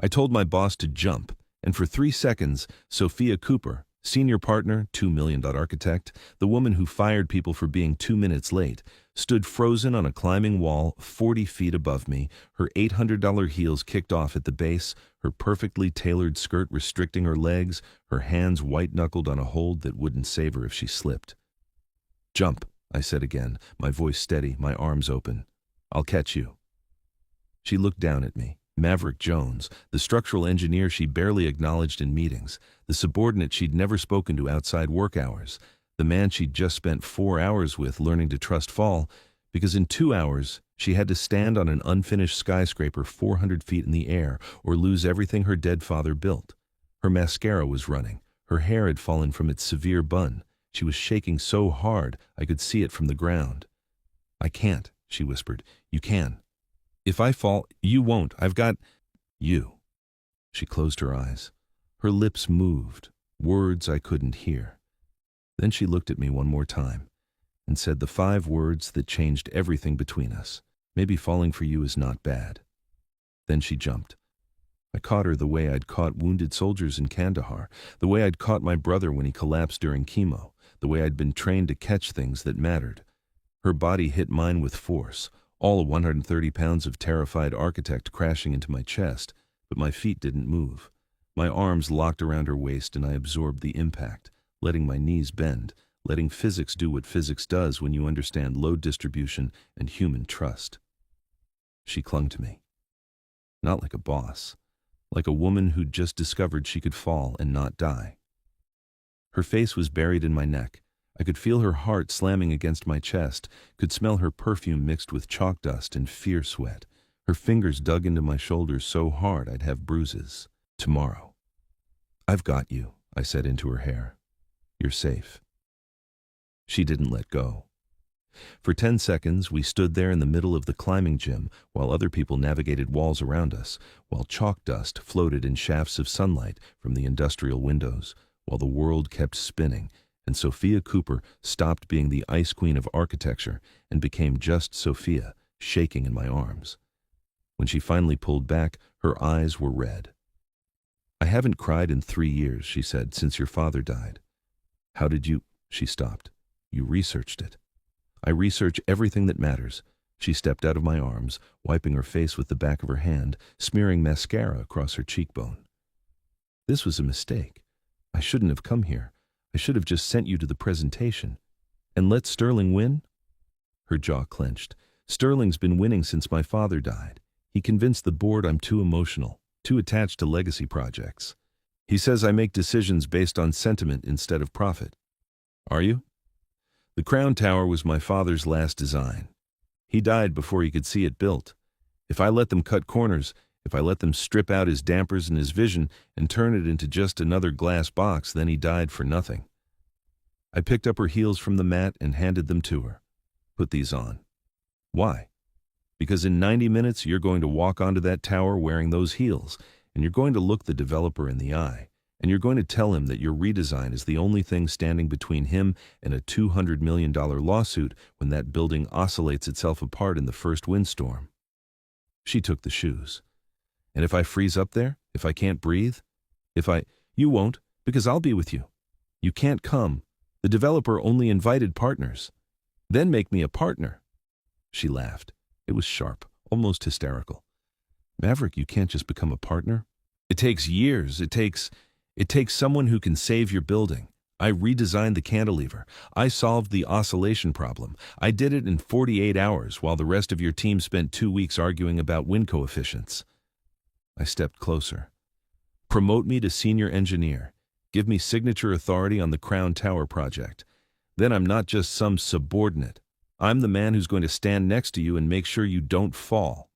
I told my boss to jump, and for 3 seconds, Sophia Cooper, senior partner, $2 million architect, the woman who fired people for being 2 minutes late, stood frozen on a climbing wall 40 feet above me, her $800 heels kicked off at the base, her perfectly tailored skirt restricting her legs, her hands white-knuckled on a hold that wouldn't save her if she slipped. "Jump," I said again, my voice steady, my arms open. "I'll catch you." She looked down at me. Maverick Jones, the structural engineer she barely acknowledged in meetings, the subordinate she'd never spoken to outside work hours, the man she'd just spent 4 hours with learning to trust fall, because in 2 hours she had to stand on an unfinished skyscraper 400 feet in the air or lose everything her dead father built. Her mascara was running. Her hair had fallen from its severe bun. She was shaking so hard I could see it from the ground. "I can't," she whispered. "You can. If I fall, you won't. I've got you." She closed her eyes. Her lips moved, words I couldn't hear. Then she looked at me one more time and said the 5 words that changed everything between us. "Maybe falling for you is not bad." Then she jumped. I caught her the way I'd caught wounded soldiers in Kandahar, the way I'd caught my brother when he collapsed during chemo, the way I'd been trained to catch things that mattered. Her body hit mine with force, all 130 pounds of terrified architect crashing into my chest, but my feet didn't move. My arms locked around her waist and I absorbed the impact, letting my knees bend, letting physics do what physics does when you understand load distribution and human trust. She clung to me. Not like a boss, like a woman who'd just discovered she could fall and not die. Her face was buried in my neck. I could feel her heart slamming against my chest, could smell her perfume mixed with chalk dust and fear sweat. Her fingers dug into my shoulders so hard I'd have bruises. "Tomorrow." "I've got you," I said into her hair. "You're safe." She didn't let go. For 10 seconds, we stood there in the middle of the climbing gym while other people navigated walls around us, while chalk dust floated in shafts of sunlight from the industrial windows, while the world kept spinning, and Sophia Cooper stopped being the ice queen of architecture and became just Sophia, shaking in my arms. When she finally pulled back, her eyes were red. "I haven't cried in 3 years," she said, "since your father died." "How did you—" She stopped. "You researched it." "I research everything that matters." She stepped out of my arms, wiping her face with the back of her hand, smearing mascara across her cheekbone. "This was a mistake. I shouldn't have come here. I should have just sent you to the presentation. And let Sterling win?" Her jaw clenched. "Sterling's been winning since my father died. He convinced the board I'm too emotional, too attached to legacy projects. He says I make decisions based on sentiment instead of profit." "Are you?" "The Crown Tower was my father's last design. He died before he could see it built. If I let them cut corners, if I let them strip out his dampers and his vision and turn it into just another glass box, then he died for nothing." I picked up her heels from the mat and handed them to her. "Put these on." "Why?" "Because in 90 minutes you're going to walk onto that tower wearing those heels, and you're going to look the developer in the eye, and you're going to tell him that your redesign is the only thing standing between him and a $200 million lawsuit when that building oscillates itself apart in the first windstorm." She took the shoes. "And if I freeze up there? If I can't breathe? You won't, because I'll be with you. You can't come. The developer only invited partners. Then make me a partner." She laughed. It was sharp, almost hysterical. "Maverick, you can't just become a partner. It takes years. It takes someone who can save your building. I redesigned the cantilever. I solved the oscillation problem. I did it in 48 hours while the rest of your team spent 2 weeks arguing about wind coefficients." I stepped closer. "Promote me to senior engineer. Give me signature authority on the Crown Tower project. Then I'm not just some subordinate. I'm the man who's going to stand next to you and make sure you don't fall."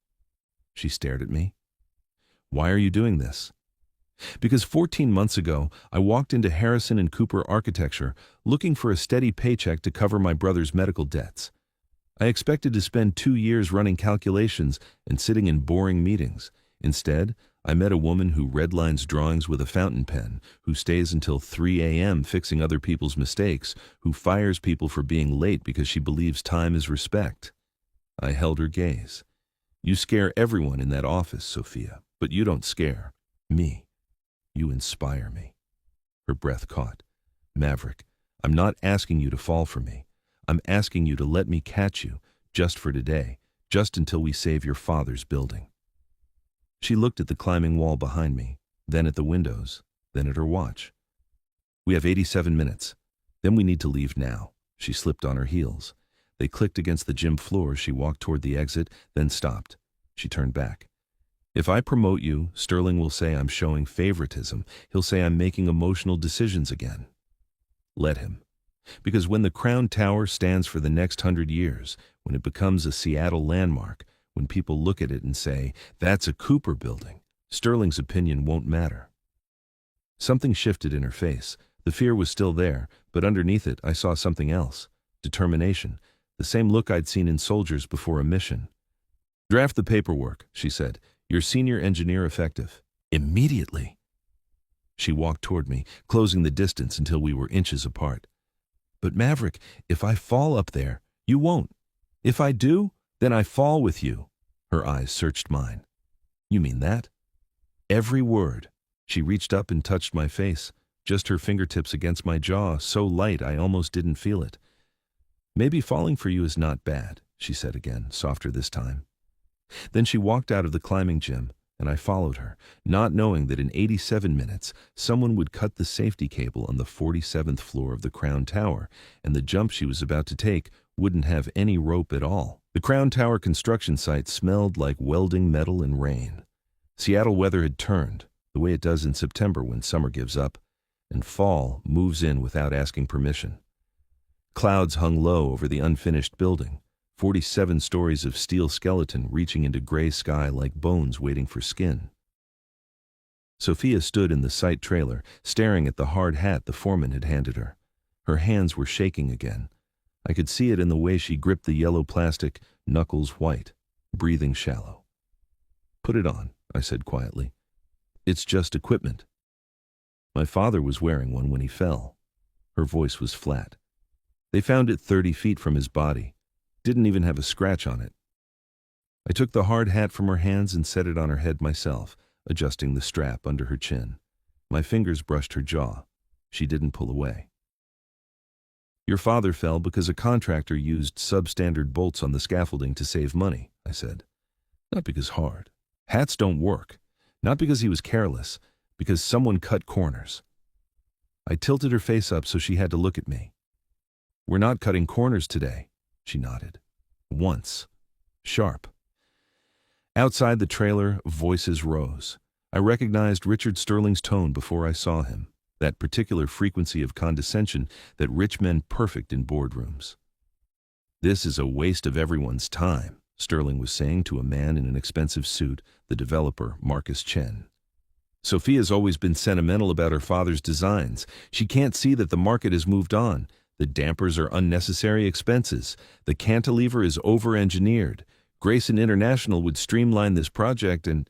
She stared at me. "Why are you doing this?" "Because 14 months ago, I walked into Harrison and Cooper Architecture looking for a steady paycheck to cover my brother's medical debts. I expected to spend 2 years running calculations and sitting in boring meetings. Instead, I met a woman who redlines drawings with a fountain pen, who stays until 3 a.m. fixing other people's mistakes, who fires people for being late because she believes time is respect." I held her gaze. "You scare everyone in that office, Sophia. But you don't scare me. You inspire me. Her breath caught. Maverick, I'm not asking you to fall for me. I'm asking you to let me catch you, just for today, just until we save your father's building. She looked at the climbing wall behind me, then at the windows, then at her watch. We have 87 minutes. Then we need to leave now. She slipped on her heels. They clicked against the gym floor. She walked toward the exit, then stopped. She turned back. If I promote you, Sterling will say I'm showing favoritism. He'll say I'm making emotional decisions again. Let him. Because when the Crown Tower stands for the next 100 years, when it becomes a Seattle landmark, when people look at it and say, that's a Cooper building, Sterling's opinion won't matter. Something shifted in her face. The fear was still there, but underneath it I saw something else. Determination. The same look I'd seen in soldiers before a mission. Draft the paperwork, she said. Your senior engineer effective. Immediately. She walked toward me, closing the distance until we were inches apart. But Maverick, if I fall up there, you won't. If I do, then I fall with you. Her eyes searched mine. You mean that? Every word. She reached up and touched my face, just her fingertips against my jaw, so light I almost didn't feel it. Maybe falling for you is not bad, she said again, softer this time. Then she walked out of the climbing gym, and I followed her, not knowing that in 87 minutes someone would cut the safety cable on the 47th floor of the Crown Tower, and the jump she was about to take wouldn't have any rope at all. The Crown Tower construction site smelled like welding metal and rain. Seattle weather had turned, the way it does in September when summer gives up, and fall moves in without asking permission. Clouds hung low over the unfinished building, 47 stories of steel skeleton reaching into gray sky like bones waiting for skin. Sophia stood in the site trailer, staring at the hard hat the foreman had handed her. Her hands were shaking again. I could see it in the way she gripped the yellow plastic, knuckles white, breathing shallow. Put it on, I said quietly. It's just equipment. My father was wearing one when he fell. Her voice was flat. They found it 30 feet from his body. Didn't even have a scratch on it. I took the hard hat from her hands and set it on her head myself, adjusting the strap under her chin. My fingers brushed her jaw. She didn't pull away. Your father fell because a contractor used substandard bolts on the scaffolding to save money, I said. Not because hard. Hats don't work. Not because he was careless, because someone cut corners. I tilted her face up so she had to look at me. We're not cutting corners today, she nodded. Once. Sharp. Outside the trailer, voices rose. I recognized Richard Sterling's tone before I saw him, that particular frequency of condescension that rich men perfect in boardrooms. This is a waste of everyone's time, Sterling was saying to a man in an expensive suit, the developer, Marcus Chen. Sophia's always been sentimental about her father's designs. She can't see that the market has moved on. The dampers are unnecessary expenses. The cantilever is over-engineered. Grayson International would streamline this project and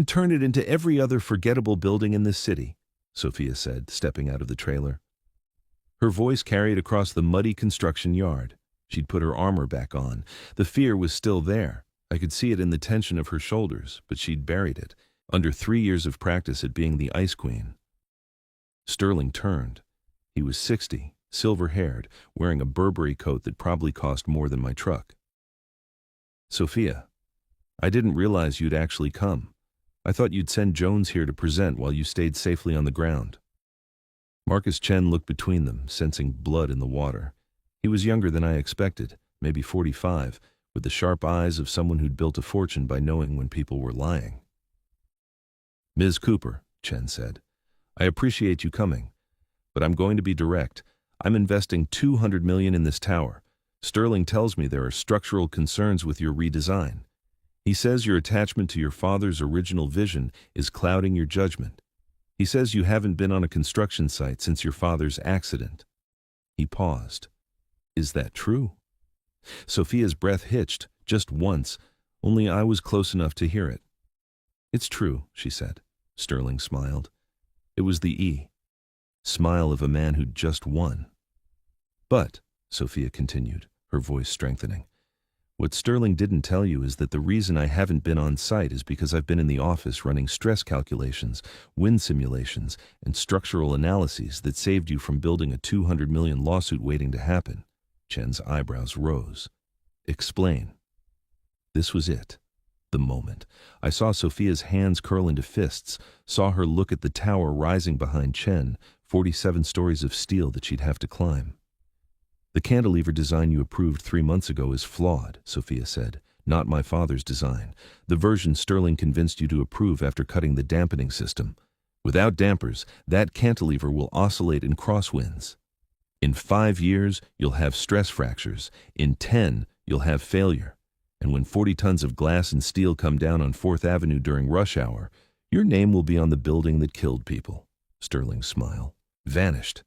turn it into every other forgettable building in this city, Sophia said, stepping out of the trailer. Her voice carried across the muddy construction yard. She'd put her armor back on. The fear was still there. I could see it in the tension of her shoulders, but she'd buried it, under 3 years of practice at being the Ice Queen. Sterling turned. He was 60. Silver-haired, wearing a Burberry coat that probably cost more than my truck. Sophia, I didn't realize you'd actually come. I thought you'd send Jones here to present while you stayed safely on the ground. Marcus Chen looked between them, sensing blood in the water. He was younger than I expected, maybe 45, with the sharp eyes of someone who'd built a fortune by knowing when people were lying. Ms. Cooper, Chen said, I appreciate you coming, but I'm going to be direct. I'm investing $200 million in this tower. Sterling tells me there are structural concerns with your redesign. He says your attachment to your father's original vision is clouding your judgment. He says you haven't been on a construction site since your father's accident. He paused. Is that true? Sophia's breath hitched, just once, only I was close enough to hear it. It's true, she said. Sterling smiled. It was the smile of a man who'd just won. But, Sophia continued, her voice strengthening, What Sterling didn't tell you is that the reason I haven't been on site is because I've been in the office running stress calculations, wind simulations, and structural analyses that saved you from building a 200 million lawsuit waiting to happen. Chen's eyebrows rose. Explain. This was it. The moment. I saw Sophia's hands curl into fists, saw her look at the tower rising behind Chen, 47 stories of steel that she'd have to climb. The cantilever design you approved 3 months ago is flawed, Sophia said. Not my father's design. The version Sterling convinced you to approve after cutting the dampening system. Without dampers, that cantilever will oscillate in crosswinds. In 5 years, you'll have stress fractures. In 10, you'll have failure. And when 40 tons of glass and steel come down on 4th Avenue during rush hour, your name will be on the building that killed people. Sterling's smile vanished.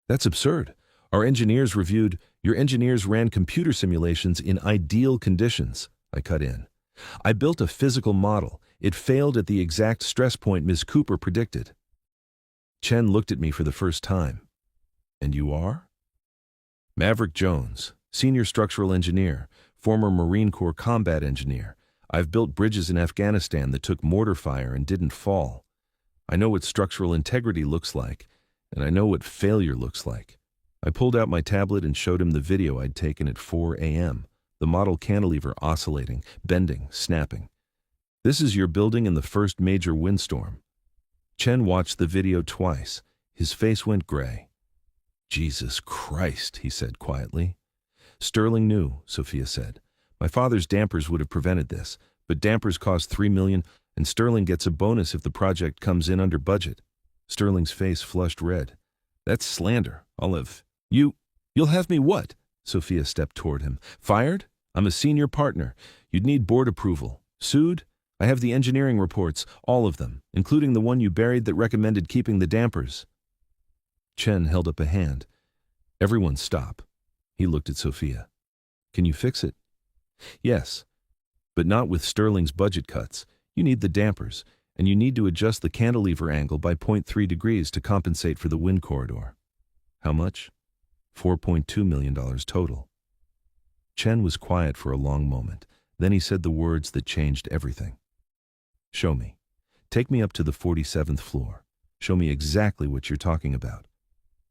That's absurd. Your engineers ran computer simulations in ideal conditions, I cut in. I built a physical model. It failed at the exact stress point Ms. Cooper predicted. Chen looked at me for the first time. And you are? Maverick Jones, senior structural engineer, former Marine Corps combat engineer. I've built bridges in Afghanistan that took mortar fire and didn't fall. I know what structural integrity looks like, and I know what failure looks like. I pulled out my tablet and showed him the video I'd taken at 4 a.m., the model cantilever oscillating, bending, snapping. This is your building in the first major windstorm. Chen watched the video twice. His face went gray. Jesus Christ, he said quietly. Sterling knew, Sophia said. My father's dampers would have prevented this, but dampers cost $3 million, and Sterling gets a bonus if the project comes in under budget. Sterling's face flushed red. That's slander, Olive. You'll have me what? Sophia stepped toward him. Fired? I'm a senior partner. You'd need board approval. Sued? I have the engineering reports, all of them, including the one you buried that recommended keeping the dampers. Chen held up a hand. Everyone stop. He looked at Sophia. Can you fix it? Yes, but not with Sterling's budget cuts. You need the dampers, and you need to adjust the cantilever angle by 0.3 degrees to compensate for the wind corridor. How much? $4.2 million total. Chen was quiet for a long moment. Then he said the words that changed everything. Show me. Take me up to the 47th floor. Show me exactly what you're talking about.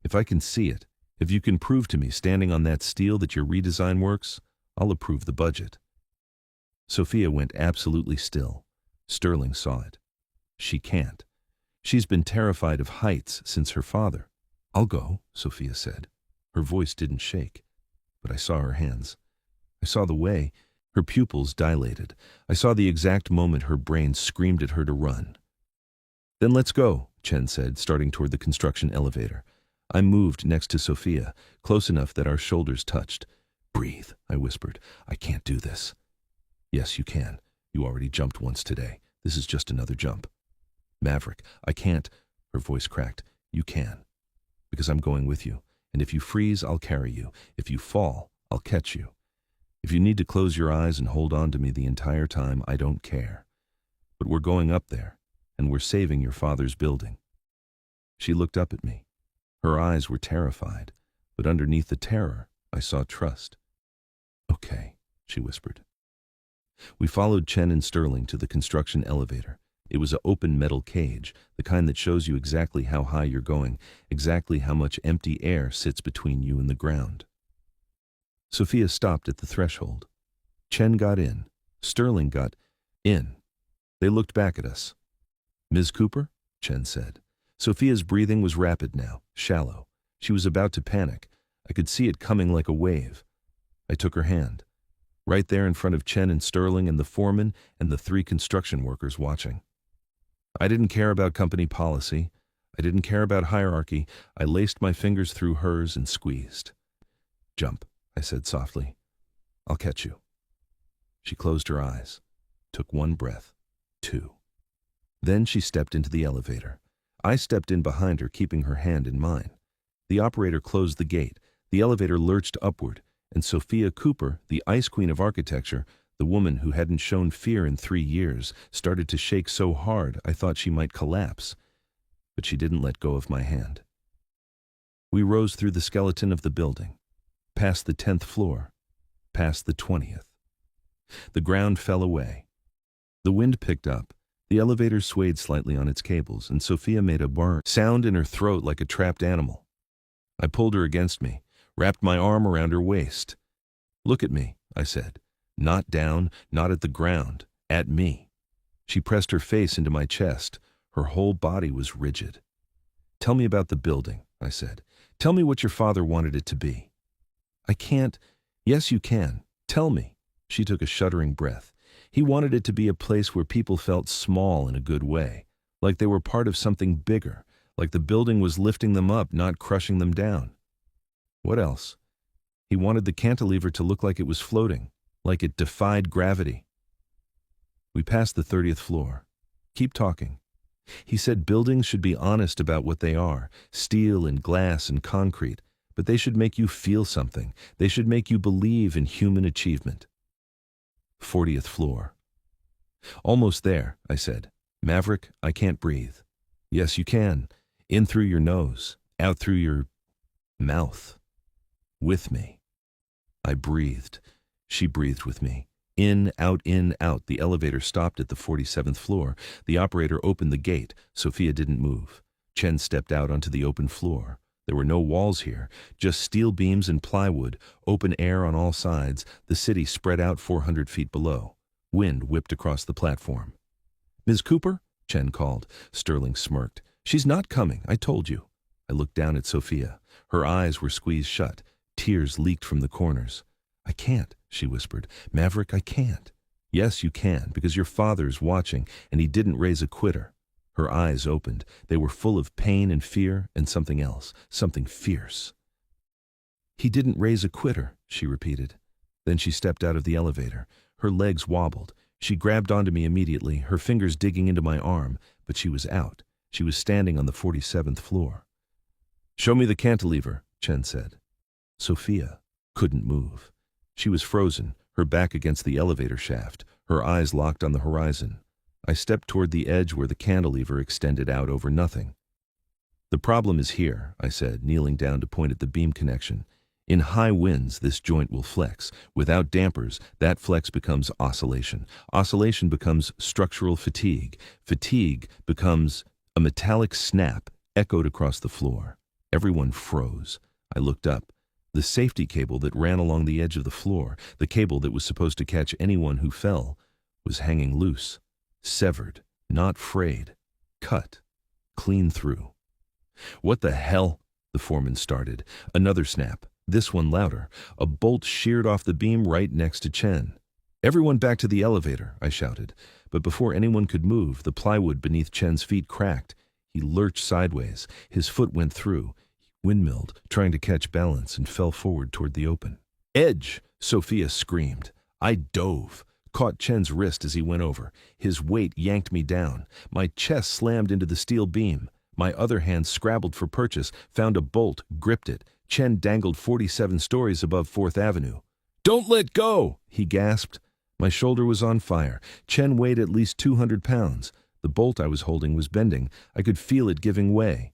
If I can see it, if you can prove to me standing on that steel that your redesign works, I'll approve the budget. Sophia went absolutely still. Sterling saw it. She can't. She's been terrified of heights since her father. I'll go, Sophia said. Her voice didn't shake, but I saw her hands. I saw the way. Her pupils dilated. I saw the exact moment her brain screamed at her to run. Then let's go, Chen said, starting toward the construction elevator. I moved next to Sophia, close enough that our shoulders touched. Breathe, I whispered. I can't do this. Yes, you can. You already jumped once today. This is just another jump. Maverick, I can't. Her voice cracked. You can. Because I'm going with you. And if you freeze, I'll carry you. If you fall, I'll catch you. If you need to close your eyes and hold on to me the entire time, I don't care. But we're going up there, and we're saving your father's building. She looked up at me. Her eyes were terrified, but underneath the terror, I saw trust. Okay, she whispered. We followed Chen and Sterling to the construction elevator. It was an open metal cage, the kind that shows you exactly how high you're going, exactly how much empty air sits between you and the ground. Sophia stopped at the threshold. Chen got in. Sterling got in. They looked back at us. Ms. Cooper? Chen said. Sophia's breathing was rapid now, shallow. She was about to panic. I could see it coming like a wave. I took her hand. Right there in front of Chen and Sterling and the foreman and the 3 construction workers watching. I didn't care about company policy. I didn't care about hierarchy. I laced my fingers through hers and squeezed. Jump, I said softly. I'll catch you. She closed her eyes, took 1 breath, 2. Then she stepped into the elevator. I stepped in behind her, keeping her hand in mine. The operator closed the gate. The elevator lurched upward, and Sophia Cooper, the ice queen of architecture, the woman who hadn't shown fear in 3 years, started to shake so hard I thought she might collapse. But she didn't let go of my hand. We rose through the skeleton of the building, past the 10th floor, past the 20th. The ground fell away. The wind picked up. The elevator swayed slightly on its cables, and Sophia made a burr sound in her throat like a trapped animal. I pulled her against me, wrapped my arm around her waist. "Look at me," I said. "Not down, not at the ground, at me." She pressed her face into my chest. Her whole body was rigid. "Tell me about the building," I said. "Tell me what your father wanted it to be." "I can't." "Yes, you can. Tell me." She took a shuddering breath. "He wanted it to be a place where people felt small in a good way, like they were part of something bigger, like the building was lifting them up, not crushing them down." "What else?" "He wanted the cantilever to look like it was floating, like it defied gravity." We passed the 30th floor. "Keep talking." "He said buildings should be honest about what they are, steel and glass and concrete, but they should make you feel something. They should make you believe in human achievement." 40th floor. "Almost there," I said. "Maverick, I can't breathe." "Yes, you can. In through your nose, out through your mouth. With me." I breathed. She breathed with me. In, out, in, out. The elevator stopped at the 47th floor. The operator opened the gate. Sophia didn't move. Chen stepped out onto the open floor. There were no walls here, just steel beams and plywood, open air on all sides, the city spread out 400 feet below. Wind whipped across the platform. "Ms. Cooper?" Chen called. Sterling smirked. "She's not coming, I told you." I looked down at Sophia. Her eyes were squeezed shut. Tears leaked from the corners. "I can't," she whispered. "Maverick, I can't." "Yes, you can, because your father's watching, and he didn't raise a quitter." Her eyes opened. They were full of pain and fear and something else, something fierce. "He didn't raise a quitter," she repeated. Then she stepped out of the elevator. Her legs wobbled. She grabbed onto me immediately, her fingers digging into my arm, but she was out. She was standing on the 47th floor. "Show me the cantilever," Chen said. Sophia couldn't move. She was frozen, her back against the elevator shaft, her eyes locked on the horizon. I stepped toward the edge where the cantilever extended out over nothing. "The problem is here," I said, kneeling down to point at the beam connection. "In high winds, this joint will flex. Without dampers, that flex becomes oscillation. Oscillation becomes structural fatigue. Fatigue becomes a metallic snap echoed across the floor." Everyone froze. I looked up. The safety cable that ran along the edge of the floor, the cable that was supposed to catch anyone who fell, was hanging loose. Severed, not frayed, cut, clean through. "What the hell?" the foreman started. Another snap, this one louder. A bolt sheared off the beam right next to Chen. "Everyone back to the elevator," I shouted. But before anyone could move, the plywood beneath Chen's feet cracked. He lurched sideways. His foot went through. He windmilled, trying to catch balance, and fell forward toward the open. "Edge!" Sophia screamed. I dove, caught Chen's wrist as he went over. His weight yanked me down. My chest slammed into the steel beam. My other hand scrabbled for purchase, found a bolt, gripped it. Chen dangled 47 stories above 4th Avenue. "Don't let go!" he gasped. My shoulder was on fire. Chen weighed at least 200 pounds. The bolt I was holding was bending. I could feel it giving way.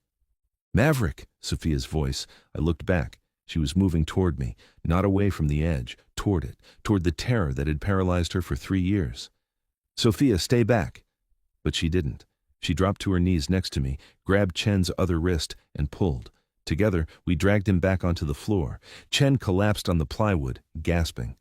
"Maverick!" Sophia's voice. I looked back. She was moving toward me, not away from the edge, toward it, toward the terror that had paralyzed her for 3 years. "Sophia, stay back." But she didn't. She dropped to her knees next to me, grabbed Chen's other wrist, and pulled. Together, we dragged him back onto the floor. Chen collapsed on the plywood, gasping.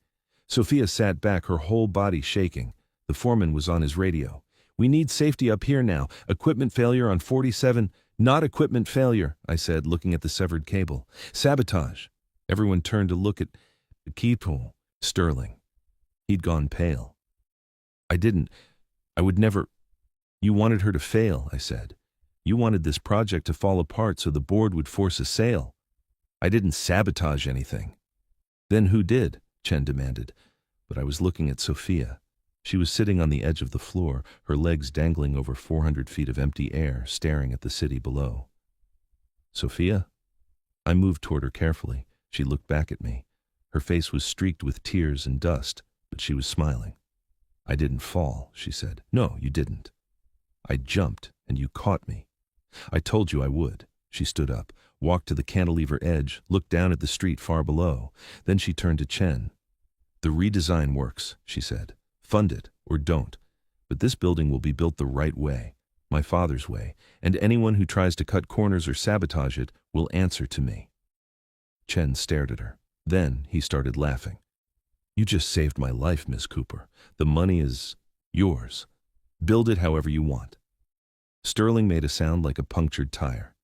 Sophia sat back, her whole body shaking. The foreman was on his radio. "We need safety up here now. Equipment failure on 47. "Not equipment failure," I said, looking at the severed cable. "Sabotage." Everyone turned to look at the keyhole. Sterling. He'd gone pale. I would never. "You wanted her to fail," I said. "You wanted this project to fall apart so the board would force a sale." "I didn't sabotage anything." "Then who did?" Chen demanded. But I was looking at Sophia. She was sitting on the edge of the floor, her legs dangling over 400 feet of empty air, staring at the city below. "Sophia?" I moved toward her carefully. She looked back at me. Her face was streaked with tears and dust, but she was smiling. "I didn't fall," she said. "No, you didn't. I jumped, and you caught me. I told you I would." She stood up, walked to the cantilever edge, looked down at the street far below. Then she turned to Chen. The redesign works, she said. Fund it or don't. But this building will be built the right way, my father's way, and anyone who tries to cut corners or sabotage it will answer to me. Chen stared at her. Then he started laughing. You just saved my life, Miss Cooper. The money is yours. Build it however you want. Sterling made a sound like a punctured tire.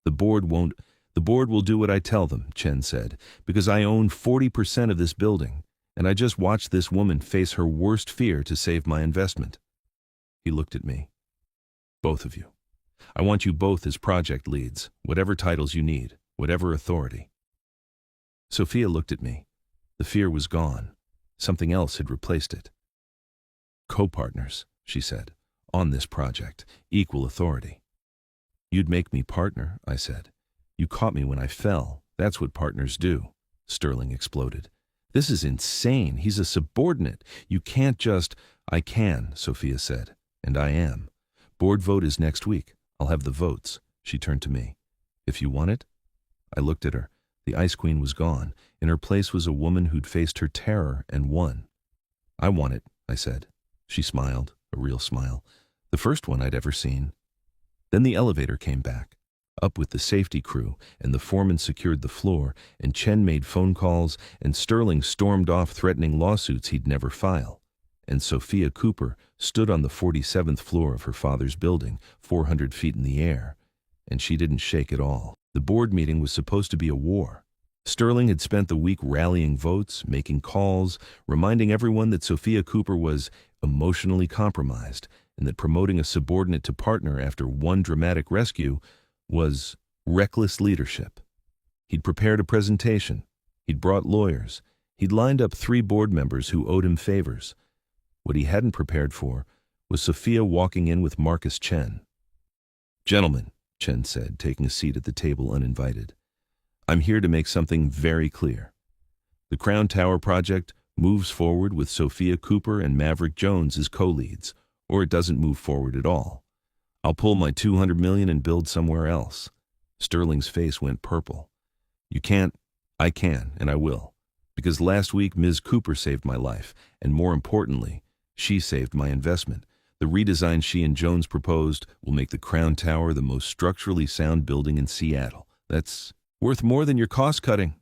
The board will do what I tell them, Chen said, because I own 40% of this building, and I just watched this woman face her worst fear to save my investment. He looked at me. Both of you. I want you both as project leads, whatever titles you need, whatever authority. Sophia looked at me. The fear was gone. Something else had replaced it. Co-partners, she said, on this project, equal authority. You'd make me partner, I said. You caught me when I fell. That's what partners do. Sterling exploded. This is insane. He's a subordinate. You can't just... I can, Sophia said, and I am. Board vote is next week. I'll have the votes. She turned to me. If you want it? I looked at her. The Ice Queen was gone. In her place was a woman who'd faced her terror and won. I want it, I said. She smiled, a real smile. The first one I'd ever seen. Then the elevator came back. Up with the safety crew, and the foreman secured the floor, and Chen made phone calls, and Sterling stormed off threatening lawsuits he'd never file. And Sophia Cooper stood on the 47th floor of her father's building, 400 feet in the air. And she didn't shake at all. The board meeting was supposed to be a war. Sterling had spent the week rallying votes, making calls, reminding everyone that Sophia Cooper was emotionally compromised, and that promoting a subordinate to partner after one dramatic rescue was reckless leadership. He'd prepared a presentation. He'd brought lawyers. He'd lined up 3 board members who owed him favors. What he hadn't prepared for was Sophia walking in with Marcus Chen. Gentlemen, Chen said, taking a seat at the table uninvited, I'm here to make something very clear. The Crown Tower project moves forward with Sophia Cooper and Maverick Jones as co-leads, or it doesn't move forward at all. I'll pull my $200 million and build somewhere else. Sterling's face went purple. You can't. I can, and I will. Because last week Ms. Cooper saved my life, and more importantly, she saved my investment. The redesign she and Jones proposed will make the Crown Tower the most structurally sound building in Seattle. That's worth more than your cost-cutting.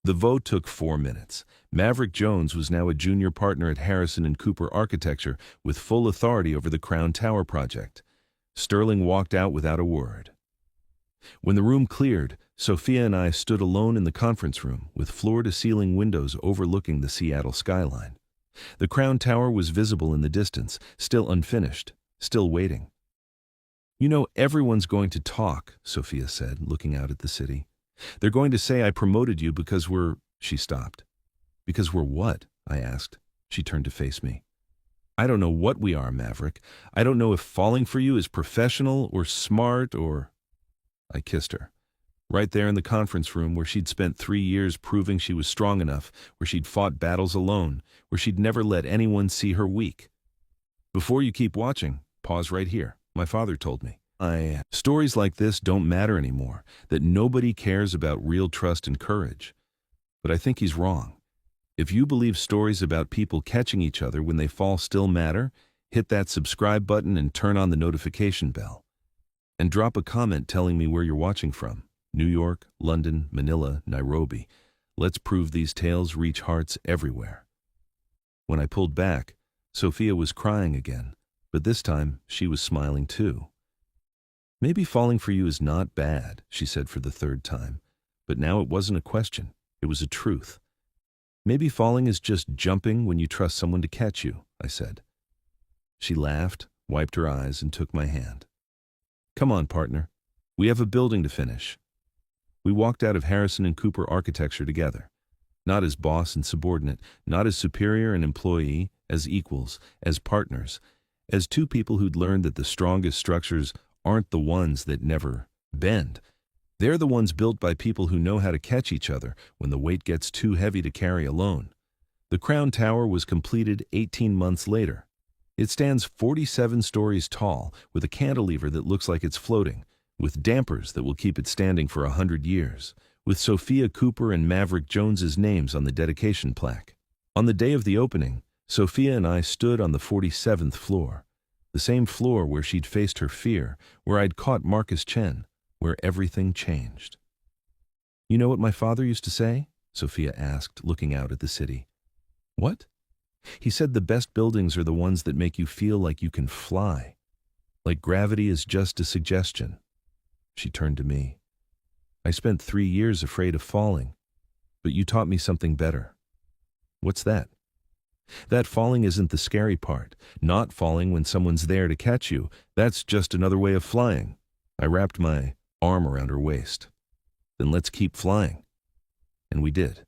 The vote took 4 minutes. Maverick Jones was now a junior partner at Harrison & Cooper Architecture with full authority over the Crown Tower project. Sterling walked out without a word. When the room cleared, Sophia and I stood alone in the conference room with floor-to-ceiling windows overlooking the Seattle skyline. The Crown Tower was visible in the distance, still unfinished, still waiting. You know, everyone's going to talk, Sophia said, looking out at the city. They're going to say I promoted you because we're... She stopped. Because we're what? I asked. She turned to face me. I don't know what we are, Maverick. I don't know if falling for you is professional or smart or... I kissed her. Right there in the conference room where she'd spent 3 years proving she was strong enough, where she'd fought battles alone, where she'd never let anyone see her weak. Before you keep watching, pause right here. My father told me. Stories like this don't matter anymore, that nobody cares about real trust and courage. But I think he's wrong. If you believe stories about people catching each other when they fall still matter, hit that subscribe button and turn on the notification bell. And drop a comment telling me where you're watching from. New York, London, Manila, Nairobi. Let's prove these tales reach hearts everywhere. When I pulled back, Sophia was crying again, but this time she was smiling too. Maybe falling for you is not bad, she said for the 3rd time, but now it wasn't a question, it was a truth. Maybe falling is just jumping when you trust someone to catch you, I said. She laughed, wiped her eyes, and took my hand. Come on, partner. We have a building to finish. We walked out of Harrison & Cooper Architecture together. Not as boss and subordinate, not as superior and employee, as equals, as partners, as 2 people who'd learned that the strongest structures aren't the ones that never bend. They're the ones built by people who know how to catch each other when the weight gets too heavy to carry alone. The Crown Tower was completed 18 months later. It stands 47 stories tall, with a cantilever that looks like it's floating, with dampers that will keep it standing for 100 years, with Sophia Cooper and Maverick Jones's names on the dedication plaque. On the day of the opening, Sophia and I stood on the 47th floor, the same floor where she'd faced her fear, where I'd caught Marcus Chen, where everything changed. "You know what my father used to say?" Sophia asked, looking out at the city. "What?" "He said the best buildings are the ones that make you feel like you can fly. Like gravity is just a suggestion." She turned to me. "I spent 3 years afraid of falling, but you taught me something better." "What's that?" "That falling isn't the scary part. Not falling when someone's there to catch you. That's just another way of flying." I wrapped my arm around her waist. "Then let's keep flying." And we did.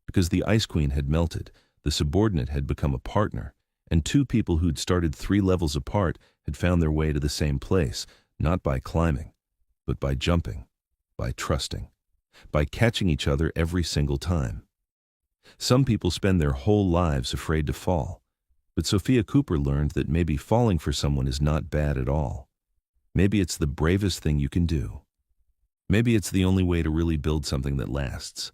Because the Ice Queen had melted, the subordinate had become a partner, and two people who'd started 3 levels apart had found their way to the same place, not by climbing, but by jumping, by trusting, by catching each other every single time. Some people spend their whole lives afraid to fall, but Sophia Cooper learned that maybe falling for someone is not bad at all. Maybe it's the bravest thing you can do. Maybe it's the only way to really build something that lasts.